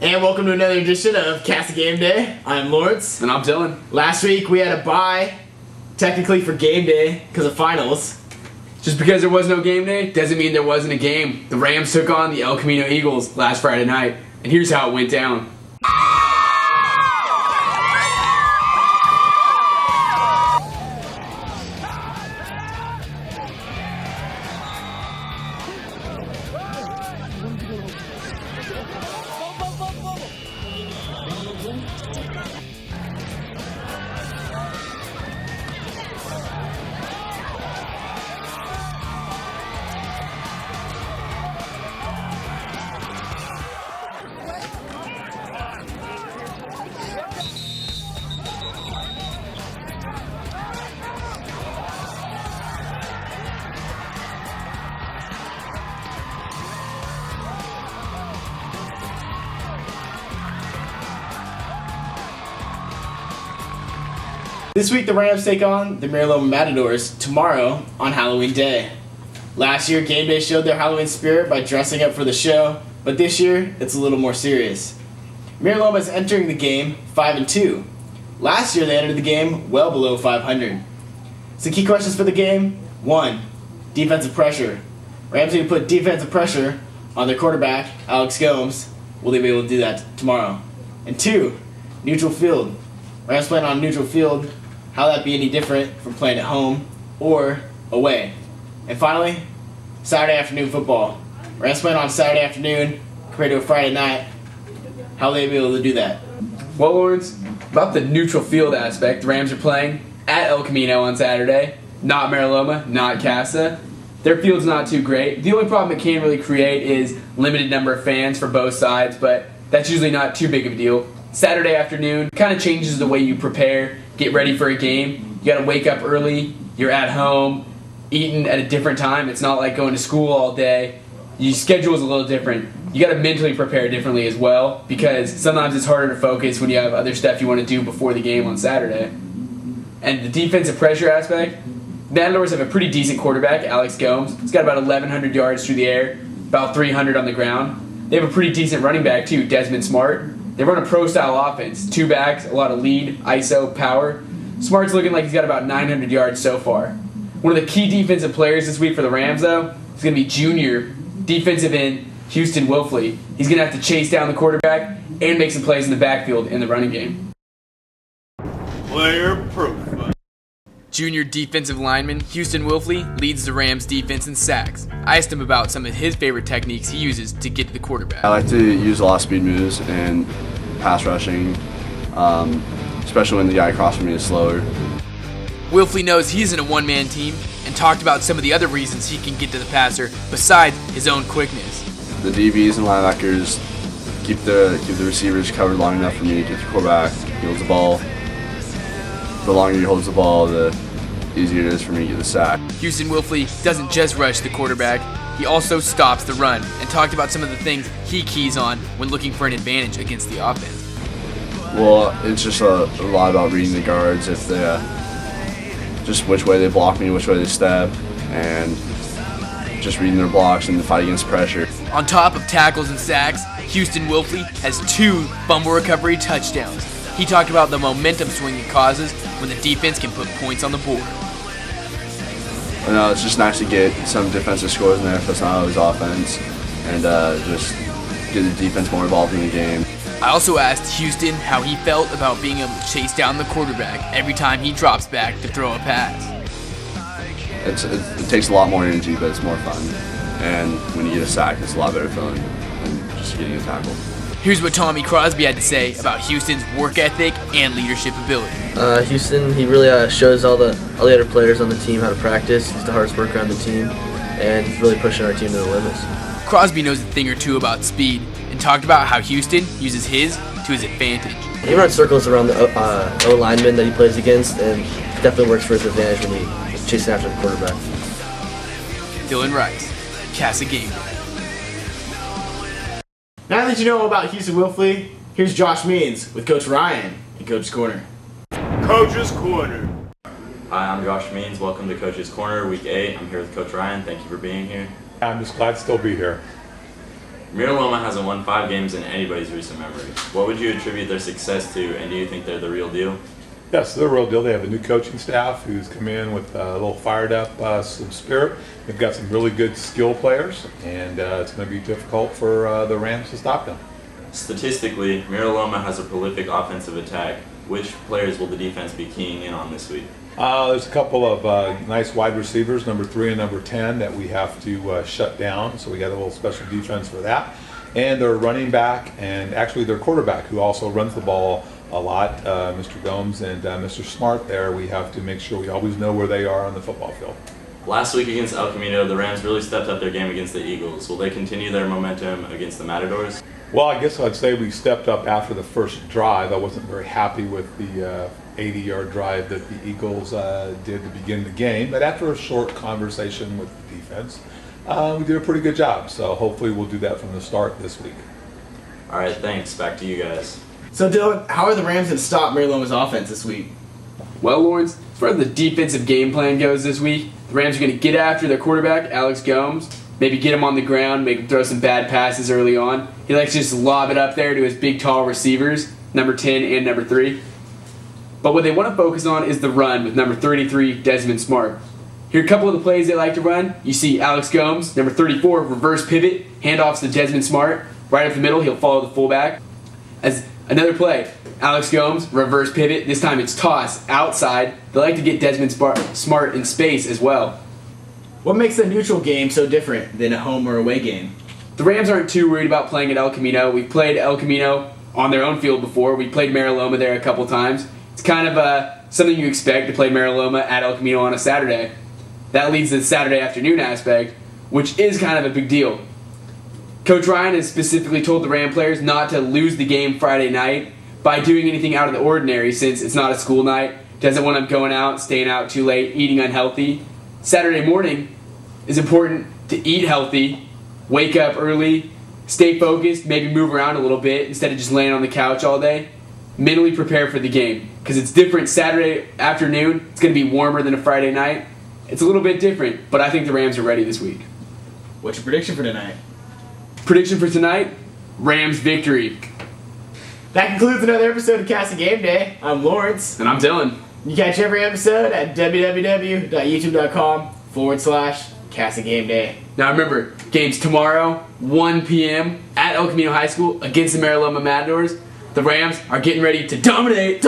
And welcome to another edition of Casa Gameday. I'm Lawrence. And I'm Dylan. Last week we had a bye, technically for game day, because of finals. Just because there was no game day doesn't mean there wasn't a game. The Rams took on the El Camino Eagles last Friday night, and here's how it went down. This week the Rams take on the Mira Loma Matadors tomorrow on Halloween Day. Last year, Game Day showed their Halloween spirit by dressing up for the show, but this year, it's a little more serious. Mira Loma is entering the game 5-2. Last year, they entered the game well below 500. So key questions for the game: 1. Defensive pressure. Rams need to put defensive pressure on their quarterback, Alex Gomes. Will they be able to do that tomorrow? And 2. Neutral field. Rams playing on a neutral field. How that be any different from playing at home or away? And finally, Saturday afternoon football. Rams playing on Saturday afternoon compared to a Friday night. How will they be able to do that? Well, Lawrence, about the neutral field aspect, the Rams are playing at El Camino on Saturday. Not Mira Loma, not Casa. Their field's not too great. The only problem it can really create is limited number of fans for both sides, but that's usually not too big of a deal. Saturday afternoon kind of changes the way you prepare, get ready for a game. You got to wake up early, you're at home, eating at a different time. It's not like going to school all day. Your schedule is a little different. You got to mentally prepare differently as well, because sometimes it's harder to focus when you have other stuff you want to do before the game on Saturday. And the defensive pressure aspect, Matadors have a pretty decent quarterback, Alex Gomes. He's got about 1,100 yards through the air, about 300 on the ground. They have a pretty decent running back too, Desmond Smart. They run a pro-style offense, 2 backs, a lot of lead, ISO, power. Smart's looking like he's got about 900 yards so far. One of the key defensive players this week for the Rams, though, is going to be junior defensive end Houston Wilfley. He's going to have to chase down the quarterback and make some plays in the backfield in the running game. Player proof. Junior defensive lineman Houston Wilfley leads the Rams defense in sacks. I asked him about some of his favorite techniques he uses to get to the quarterback. I like to use a lot of speed moves and pass rushing, especially when the guy across from me is slower. Wilfley knows he isn't a one-man team and talked about some of the other reasons he can get to the passer besides his own quickness. The DBs and linebackers keep the receivers covered long enough for me to get the quarterback. He holds the ball. The longer he holds the ball, the easier it is for me to get the sack. Houston Wilfley doesn't just rush the quarterback, he also stops the run and talked about some of the things he keys on when looking for an advantage against the offense. Well, it's just a lot about reading the guards, if they just which way they block me, which way they step, and just reading their blocks and the fight against pressure. On top of tackles and sacks, Houston Wilfley has 2 fumble recovery touchdowns. He talked about the momentum swing it causes when the defense can put points on the board. It's just nice to get some defensive scores in there if it's not always offense, and just get the defense more involved in the game. I also asked Houston how he felt about being able to chase down the quarterback every time he drops back to throw a pass. It takes a lot more energy, but it's more fun. And when you get a sack, it's a lot better feeling than just getting a tackle. Here's what Tommy Crosby had to say about Houston's work ethic and leadership ability. Houston, he really shows all the other players on the team how to practice. He's the hardest worker on the team, and he's really pushing our team to the limits. Crosby knows a thing or two about speed and talked about how Houston uses his to his advantage. He runs circles around the O-lineman that he plays against, and it definitely works for his advantage when he's chasing after the quarterback. Dylan Rice, Casa Gameday. Now that you know about Houston Wilfley, here's Josh Means with Coach Ryan in Coach's Corner. Coach's Corner. Hi, I'm Josh Means. Welcome to Coach's Corner, Week 8. I'm here with Coach Ryan. Thank you for being here. I'm just glad to still be here. Mira Loma hasn't won 5 games in anybody's recent memory. What would you attribute their success to, and do you think they're the real deal? Yes, they're the real deal. They have a new coaching staff who's come in with a little fired up some spirit. They've got some really good skill players, and it's going to be difficult for the Rams to stop them. Statistically, Mira Loma has a prolific offensive attack. Which players will the defense be keying in on this week? There's a couple of nice wide receivers, number 3 and number 10, that we have to shut down. So we got a little special defense for that. And their running back, and actually their quarterback, who also runs the ball a lot, Mr. Gomes and Mr. Smart there, we have to make sure we always know where they are on the football field. Last week against El Camino, the Rams really stepped up their game against the Eagles. Will they continue their momentum against the Matadors? Well, I guess I'd say we stepped up after the first drive. I wasn't very happy with the 80-yard drive that the Eagles did to begin the game. But after a short conversation with the defense, we did a pretty good job. So hopefully we'll do that from the start this week. All right, thanks. Back to you guys. So Dylan, how are the Rams going to stop Mira Loma's offense this week? Well, Lawrence, as far as the defensive game plan goes this week, the Rams are going to get after their quarterback, Alex Gomes, maybe get him on the ground, make him throw some bad passes early on. He likes to just lob it up there to his big, tall receivers, number 10 and number 3. But what they want to focus on is the run with number 33, Desmond Smart. Here are a couple of the plays they like to run. You see Alex Gomes, number 34, reverse pivot, handoffs to Desmond Smart. Right up the middle, he'll follow the fullback. As another play, Alex Gomes, reverse pivot. This time it's toss outside. They like to get Desmond Smart in space as well. What makes a neutral game so different than a home or away game? The Rams aren't too worried about playing at El Camino. We've played El Camino on their own field before. We played Mira Loma there a couple times. It's kind of something you expect to play Mira Loma at El Camino on a Saturday. That leads to the Saturday afternoon aspect, which is kind of a big deal. Coach Ryan has specifically told the Ram players not to lose the game Friday night by doing anything out of the ordinary, since it's not a school night. Doesn't want them going out, staying out too late, eating unhealthy. Saturday morning is important to eat healthy, wake up early, stay focused, maybe move around a little bit instead of just laying on the couch all day. Mentally prepare for the game, because it's different Saturday afternoon. It's going to be warmer than a Friday night. It's a little bit different, but I think the Rams are ready this week. What's your prediction for tonight? Prediction for tonight, Rams victory. That concludes another episode of Casa Gameday. I'm Lawrence. And I'm Dylan. You catch every episode at www.youtube.com/Casa Gameday. Now remember, games tomorrow, 1 p.m. at El Camino High School against the Mira Loma Matadors. The Rams are getting ready to dominate.